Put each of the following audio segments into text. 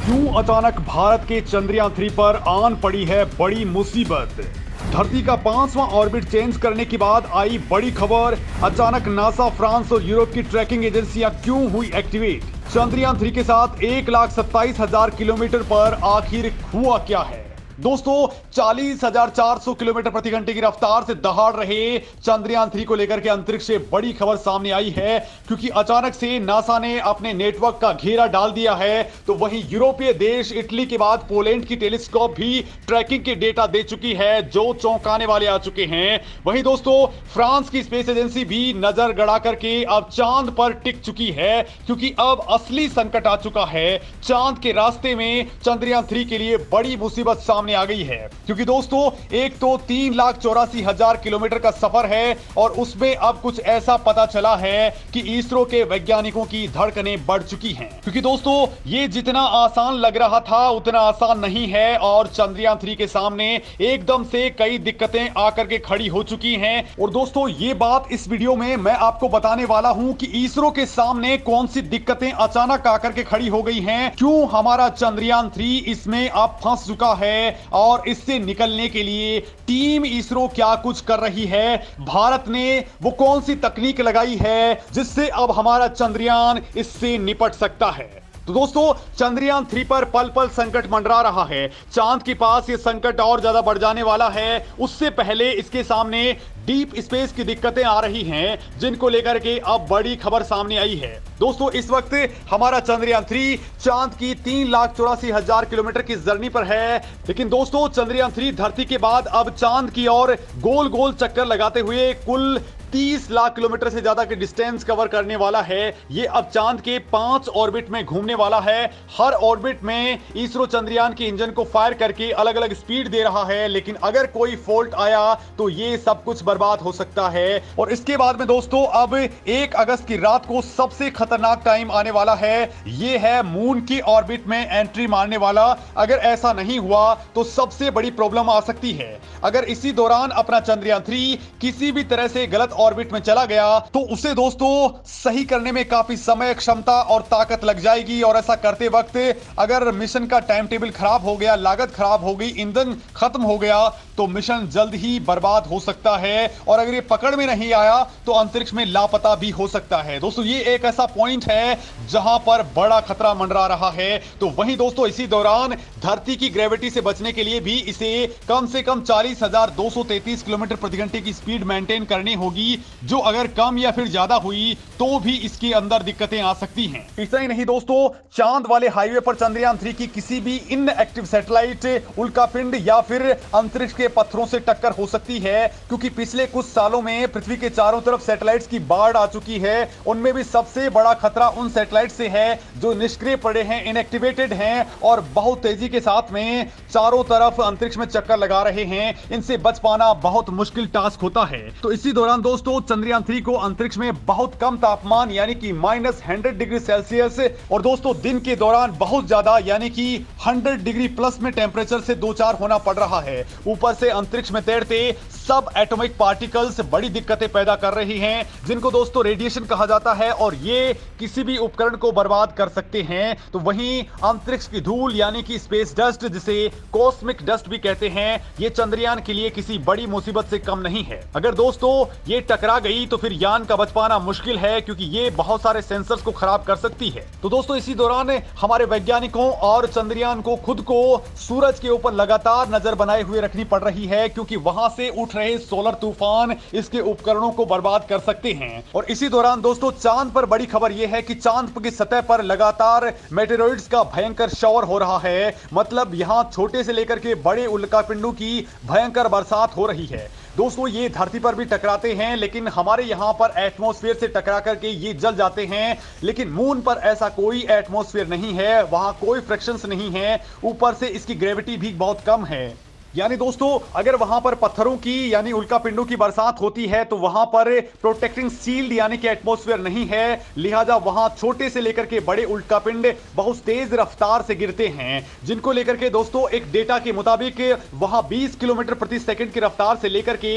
क्यों अचानक भारत के चंद्रयान 3 पर आन पड़ी है बड़ी मुसीबत। धरती का 5वां ऑर्बिट चेंज करने के बाद आई बड़ी खबर। अचानक नासा, फ्रांस और यूरोप की ट्रैकिंग एजेंसियां क्यों हुई एक्टिवेट। चंद्रयान 3 के साथ 1,27,000 किलोमीटर पर आखिर हुआ क्या है। दोस्तों, 40,400 किलोमीटर प्रति घंटे की रफ्तार से दहाड़ रहे चंद्रयान 3 को लेकर के अंतरिक्ष से बड़ी खबर सामने आई है, क्योंकि अचानक से नासा ने अपने नेटवर्क का घेरा डाल दिया है। तो वहीं यूरोपीय देश इटली के बाद पोलैंड की टेलीस्कोप भी ट्रैकिंग के डेटा दे चुकी है, जो चौंकाने वाले आ चुके हैं। वहीं दोस्तों, फ्रांस की स्पेस एजेंसी भी नजर गड़ा करके अब चांद पर टिक चुकी है, क्योंकि अब असली संकट आ चुका है। चांद के रास्ते में चंद्रयान 3 के लिए बड़ी मुसीबत सामने आ गई है, क्योंकि दोस्तों एक तो 3,84,000 किलोमीटर का सफर है और उसमें अब कुछ ऐसा पता चला है कि इसरो के वैज्ञानिकों की धड़कनें बढ़ चुकी हैं, क्योंकि दोस्तों ये जितना आसान लग रहा था उतना आसान नहीं है और चंद्रयान 3 के सामने एकदम से कई दिक्कतें आकर के खड़ी हो चुकी हैं। और दोस्तों ये बात इस वीडियो में मैं आपको बताने वाला हूं कि इसरो के सामने कौन सी दिक्कतें अचानक आकर के खड़ी हो गई हैं, क्यों हमारा चंद्रयान 3 इसमें अब फंस चुका है और इससे निकलने के लिए टीम इसरो क्या कुछ कर रही है, भारत ने वो कौन सी तकनीक लगाई है जिससे अब हमारा चंद्रयान इससे निपट सकता है। तो दोस्तों, चंद्रयान 3 पर पल पल संकट मंडरा रहा है। चांद के पास ये संकट और ज्यादा बढ़ जाने वाला है। उससे पहले इसके सामने डीप स्पेस की दिक्कतें आ रही हैं, जिनको लेकर के अब बड़ी खबर सामने आई है। दोस्तों, इस वक्त हमारा चंद्रयान 3 चांद की 3,84,000 किलोमीटर की जर्नी पर है। लेकिन दोस्तों, चंद्रयान 3 धरती के बाद अब चांद की ओर गोल गोल चक्कर लगाते हुए कुल 30 लाख किलोमीटर से ज्यादा की डिस्टेंस कवर करने वाला है। ये अब चांद के 5 ऑर्बिट में घूमने वाला है। हर ऑर्बिट में इसरो चंद्रयान के इंजन को फायर करके अलग अलग स्पीड दे रहा है, लेकिन अगर कोई फॉल्ट आया तो ये सब कुछ बर्बाद हो सकता है। और इसके बाद में दोस्तों अब 1 अगस्त की रात को सबसे खतरनाक टाइम आने वाला है। ये है मून की ऑर्बिट में एंट्री मारने वाला। अगर ऐसा नहीं हुआ तो सबसे बड़ी प्रॉब्लम आ सकती है। अगर इसी दौरान अपना चंद्रयान 3 किसी भी तरह से गलत ऑर्बिट में चला गया तो उसे दोस्तों सही करने में काफी समय, क्षमता और ताकत लग जाएगी। और ऐसा करते वक्त अगर मिशन का टाइम टेबल खराब हो गया, लागत खराब हो गई, ईंधन खत्म हो गया तो मिशन जल्द ही बर्बाद हो सकता है। और अगर ये पकड़ में नहीं आया तो अंतरिक्ष में लापता भी हो सकता है। दोस्तों, ये एक ऐसा पॉइंट है जहां पर बड़ा खतरा मंडरा रहा है। तो वहीं दोस्तों इसी दौरान धरती की ग्रेविटी से बचने के लिए भी इसे कम से कम 40,233 किलोमीटर प्रति घंटे की स्पीड मेंटेन करनी होगी, जो अगर कम या फिर ज्यादा हुई तो भी इसके अंदर दिक्कतें आ सकती हैं। इतना ही नहीं दोस्तों, चांद वाले हाईवे पर चंद्रयान 3 की किसी भी इनएक्टिव सैटेलाइट, उल्कापिंड या फिर अंतरिक्ष के पत्थरों से टक्कर हो सकती है, क्योंकि पिछले कुछ सालों में पृथ्वी के चारों तरफ सैटेलाइट्स की बाढ़ आ चुकी है। उनमें भी सबसे बड़ा खतरा उन सैटेलाइट से है जो निष्क्रिय पड़े हैं, इनएक्टिवेटेड हैं और बहुत तेजी के साथ में चारों तरफ अंतरिक्ष में चक्कर लगा रहे हैं। इनसे बच पाना बहुत मुश्किल टास्क होता है। तो इसी दौरान दोस्तों चंद्रयान 3 को अंतरिक्ष में बहुत कम तापमान यानी कि -100 डिग्री सेल्सियस और दोस्तों दिन के दौरान बहुत ज्यादा यानी कि 100 डिग्री प्लस में टेम्परेचर से दो चार होना पड़ रहा है। ऊपर से अंतरिक्ष में तैरते सब एटॉमिक पार्टिकल्स बड़ी दिक्कतें पैदा कर रही हैं, जिनको दोस्तों रेडिएशन कहा जाता है और ये किसी भी उपकरण को बर्बाद कर सकते हैं। तो वहीं अंतरिक्ष की धूल यानी कि स्पेस डस्ट, जिसे कॉस्मिक डस्ट भी कहते हैं, ये चंद्रयान के लिए किसी बड़ी मुसीबत से कम नहीं है। अगर दोस्तों ये टकरा गई तो फिर यान का बच पाना मुश्किल है, क्योंकि ये बहुत सारे सेंसर्स को खराब कर सकती है। तो दोस्तों इसी दौरान हमारे वैज्ञानिकों और चंद्रयान को खुद को सूरज के ऊपर लगातार नजर बनाए हुए रखनी पड़ रही है, क्योंकि वहां से उठ रहे सोलर तूफान इसके उपकरणों को बर्बाद कर सकते हैं। और इसी दौरान दोस्तों चांद पर बड़ी खबर यह है कि चांद की सतह पर लगातार मेटेरॉइड्स का भयंकर शॉवर हो रहा है। मतलब यहां छोटे से लेकर के बड़े उल्कापिंडों की भयंकर बरसात हो रही है। दोस्तों ये धरती पर भी टकराते हैं, लेकिन हमारे यहां पर एटमॉस्फेयर से टकरा करके ये जल जाते हैं। लेकिन मून पर ऐसा कोई एटमॉस्फेयर नहीं है, वहां कोई फ्रिक्शंस नहीं है, ऊपर से इसकी ग्रेविटी भी बहुत कम है। यानी दोस्तों अगर वहां पर पत्थरों की यानी उल्कापिंडों की बरसात होती है तो वहां पर प्रोटेक्टिंग शील्ड यानी कि एटमॉस्फेयर नहीं है, लिहाजा वहां छोटे से लेकर के बड़े उल्कापिंड बहुत तेज रफ्तार से गिरते हैं, जिनको लेकर के दोस्तों एक डेटा के मुताबिक वहां 20 किलोमीटर प्रति सेकंड की रफ्तार से लेकर के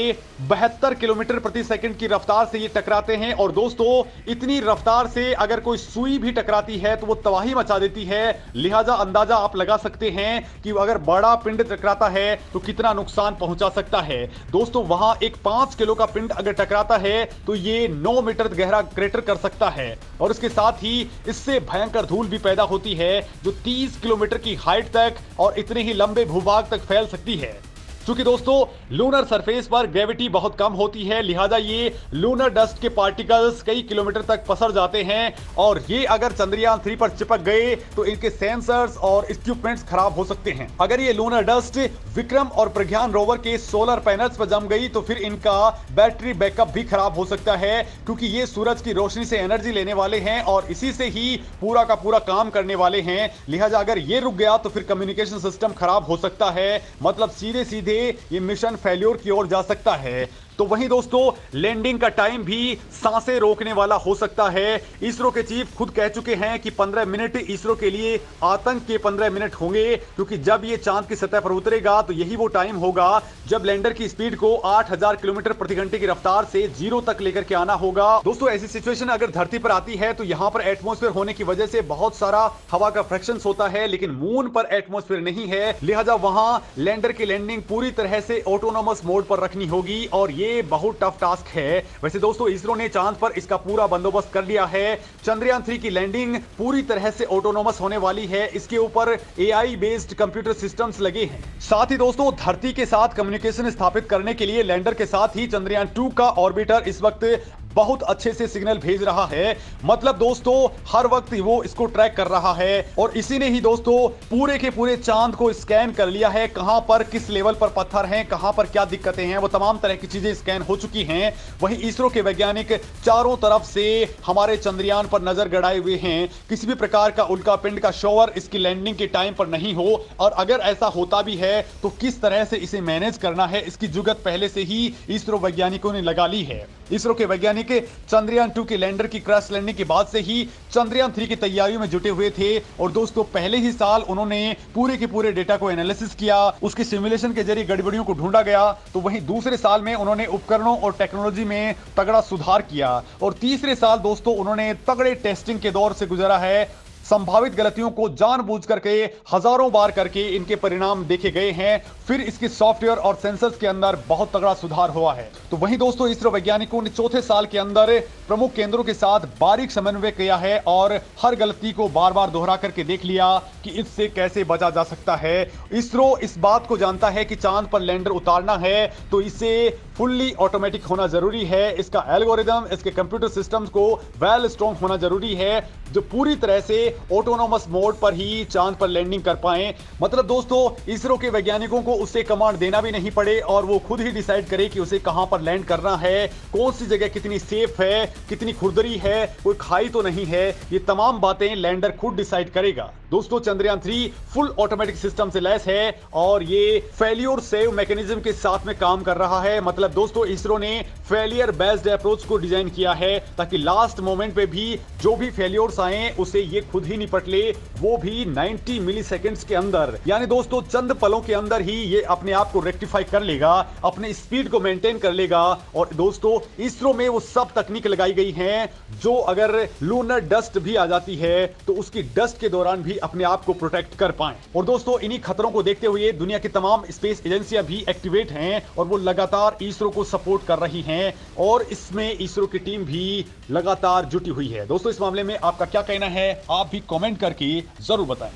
72 किलोमीटर प्रति सेकंड की रफ्तार से ये टकराते हैं। और दोस्तों इतनी रफ्तार से अगर कोई सुई भी टकराती है तो वो तबाही मचा देती है, लिहाजा अंदाजा आप लगा सकते हैं कि अगर बड़ा पिंड टकराता है तो कितना नुकसान पहुंचा सकता है। दोस्तों वहां एक 5 किलो का पिंड अगर टकराता है तो ये 9 मीटर गहरा क्रेटर कर सकता है, और इसके साथ ही इससे भयंकर धूल भी पैदा होती है जो 30 किलोमीटर की हाइट तक और इतने ही लंबे भूभाग तक फैल सकती है। क्योंकि दोस्तों लूनर सरफेस पर ग्रेविटी बहुत कम होती है, लिहाजा ये लूनर डस्ट के पार्टिकल्स कई किलोमीटर तक पसर जाते हैं, और ये अगर चंद्रयान 3 पर चिपक गए तो इनके सेंसर्स और इक्विपमेंट्स खराब हो सकते हैं। अगर ये लूनर डस्ट विक्रम और प्रज्ञान रोवर के सोलर पैनल्स पर जम गई तो फिर इनका बैटरी बैकअप भी खराब हो सकता है, क्योंकि ये सूरज की रोशनी से एनर्जी लेने वाले हैं और इसी से ही पूरा का पूरा काम करने वाले हैं। लिहाजा अगर ये रुक गया तो फिर कम्युनिकेशन सिस्टम खराब हो सकता है, मतलब सीधे सीधे ये मिशन फेल्योर की ओर जा सकता है। तो वहीं दोस्तों लैंडिंग का टाइम भी सांसें रोकने वाला हो सकता है। इसरो के चीफ खुद कह चुके हैं कि 15 मिनट इसरो के लिए आतंक के 15 मिनट होंगे, क्योंकि जब ये चांद की सतह पर उतरेगा तो यही वो टाइम होगा जब लैंडर की स्पीड को 8000 किलोमीटर प्रति घंटे की रफ्तार से 0 तक लेकर के आना होगा। दोस्तों ऐसी सिचुएशन अगर धरती पर आती है तो यहां पर एटमॉस्फेयर होने की वजह से बहुत सारा हवा का फ्रैक्शन होता है, लेकिन मून पर एटमॉस्फेयर नहीं है, लिहाजा वहां लैंडर की लैंडिंग पूरी तरह से ऑटोनोमस मोड पर रखनी होगी और ये बहुत टफ टास्क है। वैसे दोस्तों इसरो ने चांद पर इसका पूरा बंदोबस्त कर लिया है। चंद्रयान 3 की लैंडिंग पूरी तरह से ऑटोनोमस होने वाली है, इसके ऊपर एआई बेस्ड कंप्यूटर सिस्टम्स लगे हैं। साथ ही दोस्तों धरती के साथ कम्युनिकेशन स्थापित करने के लिए लैंडर के साथ ही चंद्रयान 2 का ऑर्बिटर इस वक्त बहुत अच्छे से सिग्नल भेज रहा है, मतलब दोस्तों हर वक्त वो इसको ट्रैक कर रहा है, और इसी ने ही दोस्तों पूरे के पूरे चांद को स्कैन कर लिया है। कहां पर किस लेवल पर पत्थर हैं, कहां पर क्या दिक्कतें हैं, वो तमाम तरह की चीजें स्कैन हो चुकी हैं। वहीं इसरो के वैज्ञानिक चारों तरफ से हमारे चंद्रयान पर नजर गड़ाए हुए हैं, किसी भी प्रकार का उल्कापिंड का शोवर इसकी लैंडिंग के टाइम पर नहीं हो, और अगर ऐसा होता भी है तो किस तरह से इसे मैनेज करना है इसकी जुगत पहले से ही इसरो वैज्ञानिकों ने लगा ली है। इसरो के वैज्ञानिक चंद्रयान 2 के लैंडर की क्रैश लैंडिंग के बाद से ही चंद्रयान 3 की तैयारियों में जुटे हुए थे, और दोस्तों पहले ही साल उन्होंने पूरे के पूरे डेटा को एनालिसिस किया, उसके सिमुलेशन के जरिए गड़बड़ियों को ढूंढा गया। तो वहीं दूसरे साल में उन्होंने उपकरणों और टेक्नोलॉजी में तगड़ा सुधार किया, और तीसरे साल दोस्तों उन्होंने तगड़े टेस्टिंग के दौर से गुजरा है। संभावित गलतियों को जानबूझ करके हजारों बार करके इनके परिणाम देखे गए हैं, फिर इसके सॉफ्टवेयर और सेंसर्स के अंदर बहुत तगड़ा सुधार हुआ है। तो वहीं दोस्तों इसरो वैज्ञानिकों ने चौथे साल के अंदर प्रमुख केंद्रों के साथ बारीक समन्वय किया है और हर गलती को बार बार दोहरा करके देख लिया कि इससे कैसे बचा जा सकता है। इसरो इस बात को जानता है कि चांद पर लैंडर उतारना है तो इसे फुल्ली ऑटोमेटिक होना जरूरी है, इसका एल्गोरिदम, इसके कंप्यूटर सिस्टम्स को वेल स्ट्रॉन्ग होना जरूरी है, जो पूरी तरह से ऑटोनोमस मोड पर ही चांद पर लैंडिंग कर पाए। मतलब दोस्तों इसरो के वैज्ञानिकों को उसे कमांड देना भी नहीं पड़े और वो खुद ही डिसाइड करे कि उसे कहां पर लैंड करना है, कौन सी जगह कितनी सेफ है, कितनी खुरदरी है, कोई खाई तो नहीं है, ये तमाम बातें लैंडर खुद डिसाइड करेगा। दोस्तों चंद्रयान 3 फुल ऑटोमेटिक सिस्टम से लैस है और ये फेलियर सेव मैकेनिज्म के साथ में काम कर रहा है। मतलब दोस्तों इसरो ने फेलियर बेस्ड अप्रोच को डिजाइन किया है ताकि लास्ट मोमेंट पे भी जो भी फेलियर्स आए उसे ये खुद ही निपट ले, वो भी 90 मिलीसेकंड्स के अंदर। यानी दोस्तों चंद पलों के अंदर ही ये अपने आप को रेक्टिफाई कर लेगा, अपने स्पीड को मेंटेन कर लेगा। और दोस्तों इसरो में वो सब तकनीक लगाई गई हैं जो अगर लूनर डस्ट भी आ जाती है तो उसकी डस्ट के दौरान भी अपने आप को प्रोटेक्ट कर पाए। और दोस्तों इन्हीं खतरों को देखते हुए दुनिया की तमाम स्पेस एजेंसियां भी एक्टिवेट हैं और वो लगातार इसरो को सपोर्ट कर रही हैं और इसमें इसरो की टीम भी लगातार जुटी हुई है। दोस्तों इस मामले में आपका क्या कहना है, आप भी कमेंट करके जरूर बताएं।